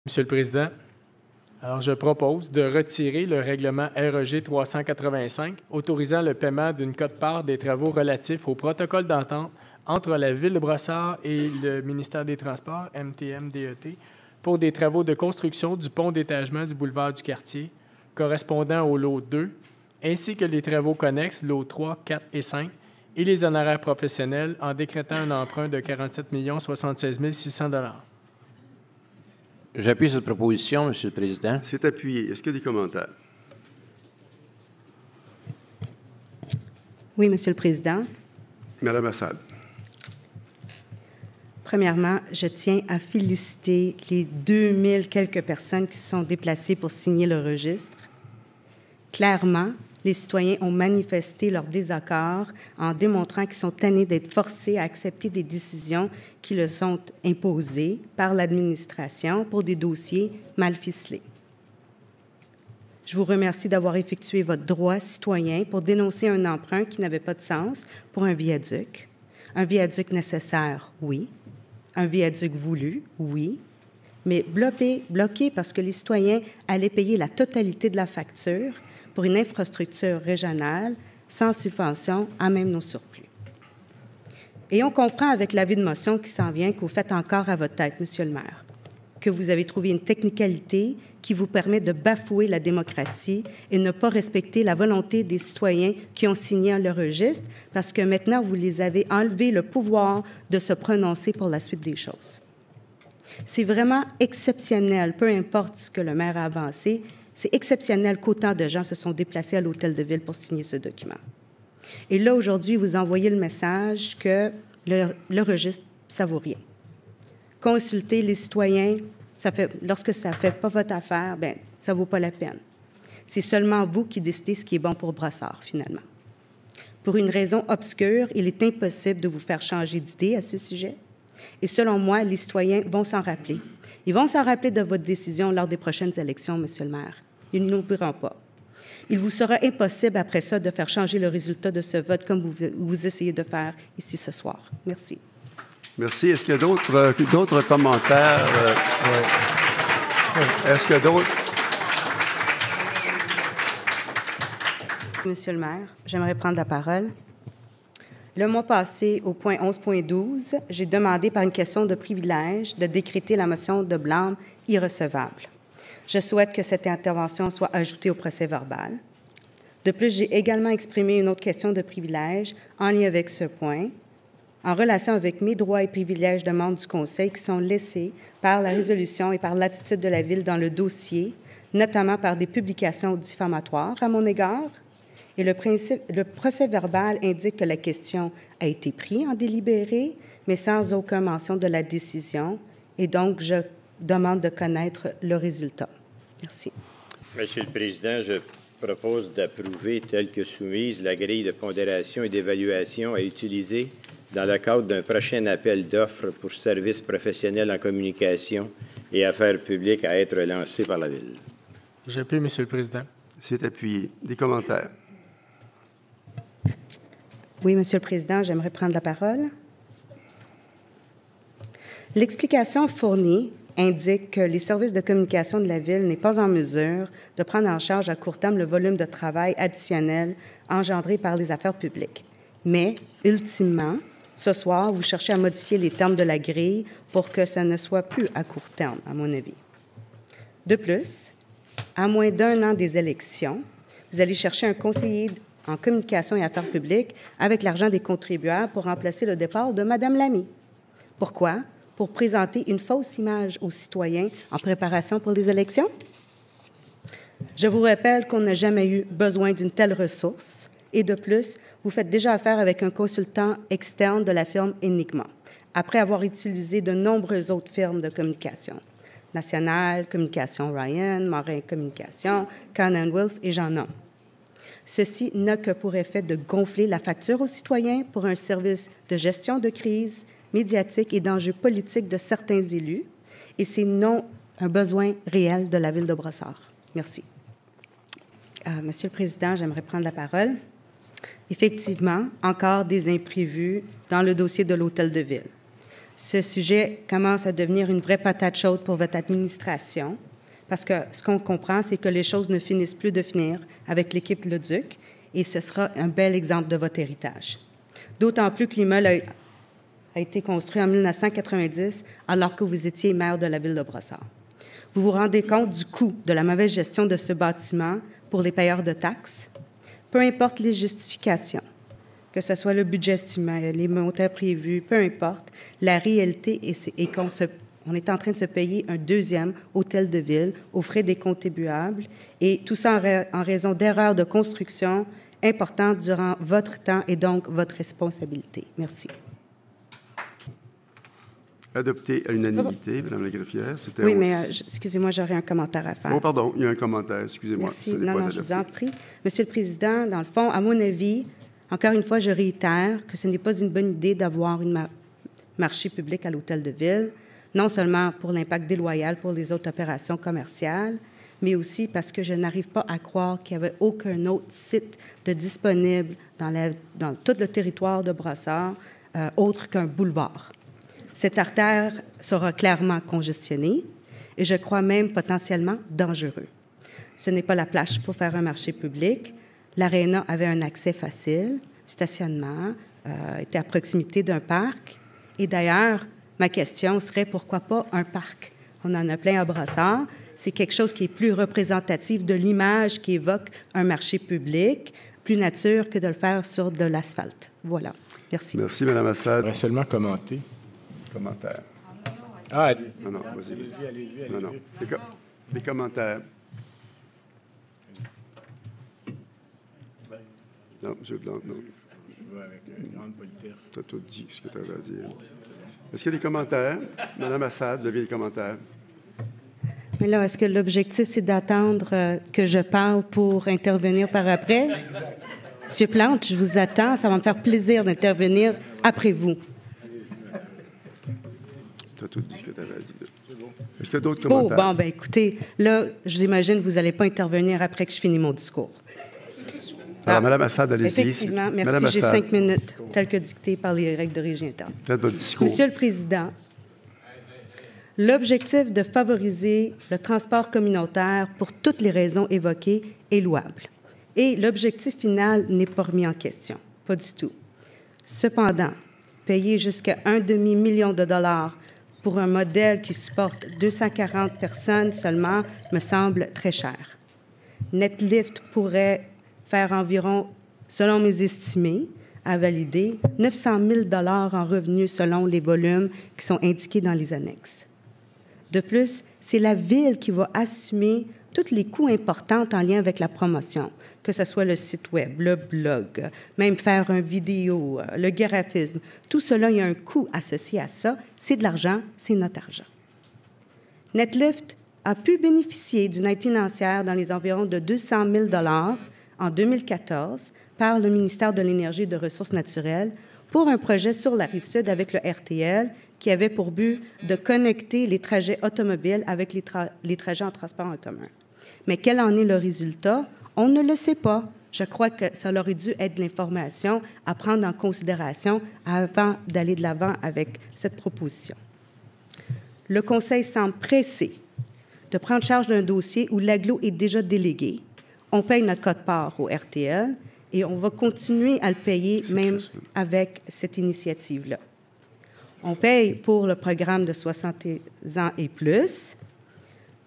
Monsieur le Président, alors je propose de retirer le règlement REG 385 autorisant le paiement d'une quote-part des travaux relatifs au protocole d'entente entre la Ville de Brossard et le ministère des Transports, MTM-DET, pour des travaux de construction du pont d'étagement du boulevard du Quartier, correspondant au lot 2, ainsi que les travaux connexes, lots 3, 4 et 5, et les honoraires professionnels en décrétant un emprunt de 47 076 600 $. J'appuie cette proposition, Monsieur le Président. C'est appuyé. Est-ce qu'il y a des commentaires? Oui, Monsieur le Président. Madame Assad. Premièrement, je tiens à féliciter les 2000 quelques personnes qui se sont déplacées pour signer le registre. Clairement, les citoyens ont manifesté leur désaccord en démontrant qu'ils sont tannés d'être forcés à accepter des décisions qui leur sont imposées par l'administration pour des dossiers mal ficelés. Je vous remercie d'avoir effectué votre droit citoyen pour dénoncer un emprunt qui n'avait pas de sens pour un viaduc. Un viaduc nécessaire, oui. Un viaduc voulu, oui. Mais bloqué parce que les citoyens allaient payer la totalité de la facture pour une infrastructure régionale sans subvention à même nos surplus. Et on comprend avec l'avis de motion qui s'en vient que vous faites encore à votre tête, Monsieur le maire, que vous avez trouvé une technicalité qui vous permet de bafouer la démocratie et ne pas respecter la volonté des citoyens qui ont signé le registre parce que maintenant, vous les avez enlevé le pouvoir de se prononcer pour la suite des choses. C'est vraiment exceptionnel, peu importe ce que le maire a avancé, c'est exceptionnel qu'autant de gens se sont déplacés à l'Hôtel de Ville pour signer ce document. Et là, aujourd'hui, vous envoyez le message que le registre, ça ne vaut rien. Consulter les citoyens, lorsque ça ne fait pas votre affaire, bien, ça ne vaut pas la peine. C'est seulement vous qui décidez ce qui est bon pour Brossard, finalement. Pour une raison obscure, il est impossible de vous faire changer d'idée à ce sujet. Et selon moi, les citoyens vont s'en rappeler. Ils vont s'en rappeler de votre décision lors des prochaines élections, Monsieur le maire. Ils n'oublieront pas. Il vous sera impossible après ça de faire changer le résultat de ce vote comme vous essayez de faire ici ce soir. Merci. Merci. Est-ce qu'il y a d'autres commentaires? Est-ce qu'il y a d'autres? Monsieur le maire, j'aimerais prendre la parole. Le mois passé, au point 11.12, j'ai demandé par une question de privilège de décréter la motion de blâme irrecevable. Je souhaite que cette intervention soit ajoutée au procès-verbal. De plus, j'ai également exprimé une autre question de privilège en lien avec ce point, en relation avec mes droits et privilèges de membres du Conseil qui sont laissés par la résolution et par l'attitude de la Ville dans le dossier, notamment par des publications diffamatoires à mon égard. Et le procès-verbal indique que la question a été prise en délibéré, mais sans aucune mention de la décision. Et donc, je demande de connaître le résultat. Merci. Monsieur le Président, je propose d'approuver, telle que soumise, la grille de pondération et d'évaluation à utiliser dans le cadre d'un prochain appel d'offres pour services professionnels en communication et affaires publiques à être lancé par la Ville. J'appuie, Monsieur le Président. C'est appuyé. Des commentaires? Oui, Monsieur le Président, j'aimerais prendre la parole. L'explication fournie indique que les services de communication de la Ville n'est pas en mesure de prendre en charge à court terme le volume de travail additionnel engendré par les affaires publiques. Mais, ultimement, ce soir, vous cherchez à modifier les termes de la grille pour que ça ne soit plus à court terme, à mon avis. De plus, à moins d'1 an des élections, vous allez chercher un conseiller en communication et affaires publiques avec l'argent des contribuables pour remplacer le départ de Mme Lamy. Pourquoi? Pour présenter une fausse image aux citoyens en préparation pour les élections? Je vous rappelle qu'on n'a jamais eu besoin d'une telle ressource et de plus, vous faites déjà affaire avec un consultant externe de la firme Enigma, après avoir utilisé de nombreuses autres firmes de communication. National, Communication Ryan, Morin Communication, Cannon-Wolf et j'en nomme. Ceci n'a que pour effet de gonfler la facture aux citoyens pour un service de gestion de crise médiatique et d'enjeux politiques de certains élus, et c'est non un besoin réel de la Ville de Brossard. Merci. Monsieur le Président, j'aimerais prendre la parole. Effectivement, encore des imprévus dans le dossier de l'Hôtel de Ville. Ce sujet commence à devenir une vraie patate chaude pour votre administration, parce que ce qu'on comprend, c'est que les choses ne finissent plus de finir avec l'équipe Leduc, et ce sera un bel exemple de votre héritage. D'autant plus que l'immeuble a été construit en 1990, alors que vous étiez maire de la ville de Brossard. Vous vous rendez compte du coût de la mauvaise gestion de ce bâtiment pour les payeurs de taxes? Peu importe les justifications, que ce soit le budget estimé, les montants prévus, peu importe, la réalité est qu'on est en train de se payer un deuxième hôtel de ville aux frais des contribuables, et tout ça en raison d'erreurs de construction importantes durant votre temps et donc votre responsabilité. Merci. Adopté à l'unanimité, Mme la greffière. Oui, mais excusez-moi, j'aurais un commentaire à faire. Oh, pardon, il y a un commentaire, excusez-moi. Merci. Non, je vous en prie. Monsieur le Président, dans le fond, à mon avis, encore une fois, je réitère que ce n'est pas une bonne idée d'avoir un marché public à l'hôtel de ville, non seulement pour l'impact déloyal pour les autres opérations commerciales, mais aussi parce que je n'arrive pas à croire qu'il n'y avait aucun autre site de disponible dans tout le territoire de Brossard autre qu'un boulevard. Cette artère sera clairement congestionnée et je crois même potentiellement dangereux. Ce n'est pas la plage pour faire un marché public. L'aréna avait un accès facile, stationnement, était à proximité d'un parc. Et d'ailleurs, ma question serait pourquoi pas un parc? On en a plein à Brossard. C'est quelque chose qui est plus représentatif de l'image qui évoque un marché public, plus nature que de le faire sur de l'asphalte. Voilà. Merci. Merci, Mme Assad. Je voudrais seulement commenter. Commentaire. Ah, non, vas-y. Allez-y. Non. Des commentaires. Non, M. Blanc, non. Je vais avec grande politesse. Tu as tout dit, ce que tu avais à dire. Est-ce qu'il y a des commentaires? Mme Assad, vous avez des commentaires? Mais là, est-ce que l'objectif, c'est d'attendre que je parle pour intervenir par après? Monsieur Plante, je vous attends. Ça va me faire plaisir d'intervenir après vous. Tu as tout dit ce que tu avais à dire. Est-ce qu'il y a d'autres commentaires? Bon, bien, écoutez, là, j'imagine que vous n'allez pas intervenir après que je finis mon discours. Alors, Mme Assad, allez-y. Effectivement, merci. J'ai 5 minutes, tel que dicté par les règles de régie interne. Faites votre discours. Monsieur le Président, l'objectif de favoriser le transport communautaire pour toutes les raisons évoquées est louable. Et l'objectif final n'est pas remis en question. Pas du tout. Cependant, payer jusqu'à $1,5 million pour un modèle qui supporte 240 personnes seulement me semble très cher. Netlift pourrait faire environ, selon mes estimés, à valider, 900 000 $ en revenus selon les volumes qui sont indiqués dans les annexes. De plus, c'est la Ville qui va assumer tous les coûts importants en lien avec la promotion, que ce soit le site Web, le blog, même faire une vidéo, le graphisme. Tout cela, il y a un coût associé à ça. C'est de l'argent, c'est notre argent. Netlift a pu bénéficier d'une aide financière dans les environs de 200 000 $ en 2014 par le ministère de l'Énergie et des Ressources naturelles pour un projet sur la Rive-Sud avec le RTL qui avait pour but de connecter les trajets automobiles avec les trajets en transport en commun. Mais quel en est le résultat? On ne le sait pas. Je crois que ça aurait dû être de l'information à prendre en considération avant d'aller de l'avant avec cette proposition. Le Conseil semble pressé de prendre charge d'un dossier où l'agglo est déjà délégué. On paye notre quote-part au RTL et on va continuer à le payer même avec cette initiative-là. On paye pour le programme de 60 ans et plus.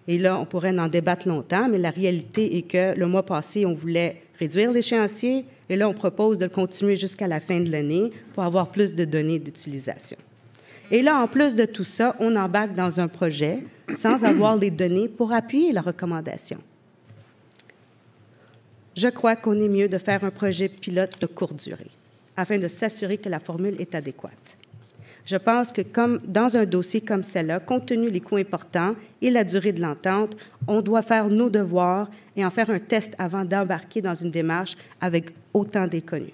Et là, on pourrait en débattre longtemps, mais la réalité est que le mois passé, on voulait réduire l'échéancier et là, on propose de le continuer jusqu'à la fin de l'année pour avoir plus de données d'utilisation. Et là, en plus de tout ça, on embarque dans un projet sans avoir les données pour appuyer la recommandation. Je crois qu'on est mieux de faire un projet pilote de courte durée afin de s'assurer que la formule est adéquate. Je pense que comme dans un dossier comme celui-là, compte tenu des coûts importants et la durée de l'entente, on doit faire nos devoirs et en faire un test avant d'embarquer dans une démarche avec autant d'inconnus.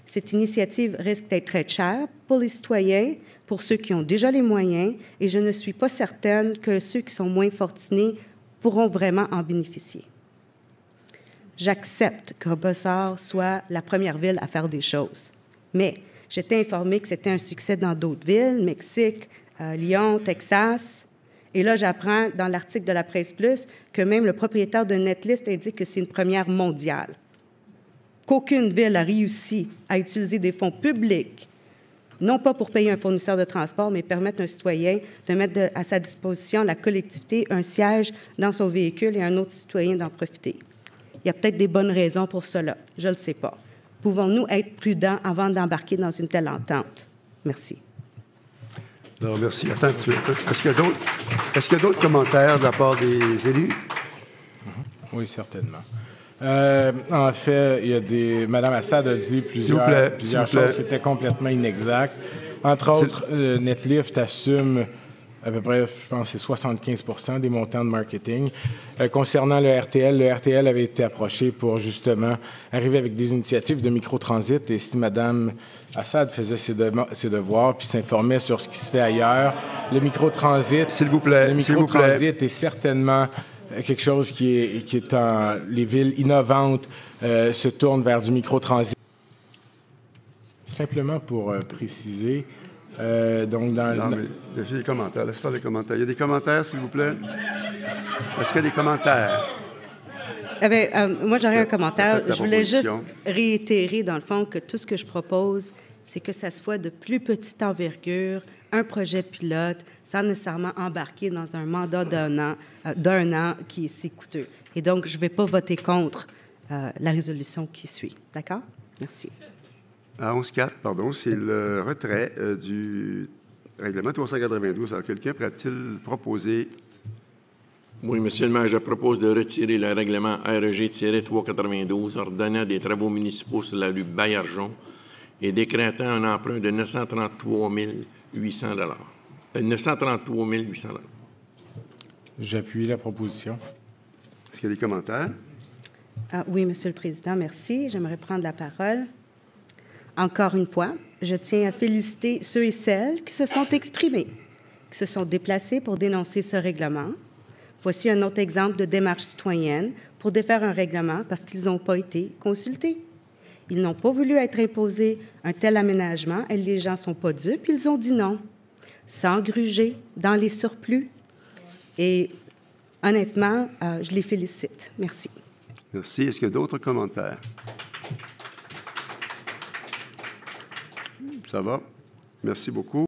Cette initiative risque d'être très chère pour les citoyens, pour ceux qui ont déjà les moyens, et je ne suis pas certaine que ceux qui sont moins fortunés pourront vraiment en bénéficier. J'accepte que Brossard soit la première ville à faire des choses, mais J'étais informée que c'était un succès dans d'autres villes, Mexique, Lyon, Texas. Et là, j'apprends dans l'article de la Presse Plus que même le propriétaire de Netlift indique que c'est une première mondiale. Qu'aucune ville a réussi à utiliser des fonds publics, non pas pour payer un fournisseur de transport, mais permettre à un citoyen de mettre à sa disposition la collectivité un siège dans son véhicule et un autre citoyen d'en profiter. Il y a peut-être des bonnes raisons pour cela, je ne le sais pas. Pouvons-nous être prudents avant d'embarquer dans une telle entente? Merci. Alors, merci. Attends, est-ce qu'il y a d'autres commentaires de la part des élus? Oui, certainement. En fait, il y a des... Mme Assad a dit plusieurs choses qui étaient complètement inexactes. Entre autres, Netlift assume à peu près, je pense, c'est 75% des montants de marketing. Concernant le RTL avait été approché pour justement arriver avec des initiatives de microtransit. Et si Mme Assad faisait ses devoirs puis s'informait sur ce qui se fait ailleurs, le microtransit, s'il vous plaît, le microtransit est certainement quelque chose qui est en... Les villes innovantes se tournent vers du microtransit. Simplement pour préciser... donc dans non, mais il y a des commentaires. Laisse faire les commentaires. Il y a des commentaires, s'il vous plaît? Est-ce qu'il y a des commentaires? Eh bien, moi, j'aurais un commentaire. Je voulais juste réitérer, dans le fond, que tout ce que je propose, c'est que ça soit de plus petite envergure, un projet pilote, sans nécessairement embarquer dans un mandat d'un an qui est si coûteux. Et donc, je ne vais pas voter contre la résolution qui suit. D'accord? Merci. À 11.4, pardon, c'est le retrait du règlement 392. Alors, quelqu'un pourrait-il proposer? Oui, Monsieur le maire, je propose de retirer le règlement REG-392 ordonnant des travaux municipaux sur la rue Baillargeon et décrétant un emprunt de 933 800 933 800 $. J'appuie la proposition. Est-ce qu'il y a des commentaires? Oui, Monsieur le Président, merci. J'aimerais prendre la parole. Encore une fois, je tiens à féliciter ceux et celles qui se sont exprimés, qui se sont déplacés pour dénoncer ce règlement. Voici un autre exemple de démarche citoyenne pour défaire un règlement parce qu'ils n'ont pas été consultés. Ils n'ont pas voulu être imposés un tel aménagement et les gens ne sont pas dupes, ils ont dit non, sans gruger dans les surplus. Et honnêtement, je les félicite. Merci. Merci. Est-ce qu'il y a d'autres commentaires? Ça va? Merci beaucoup.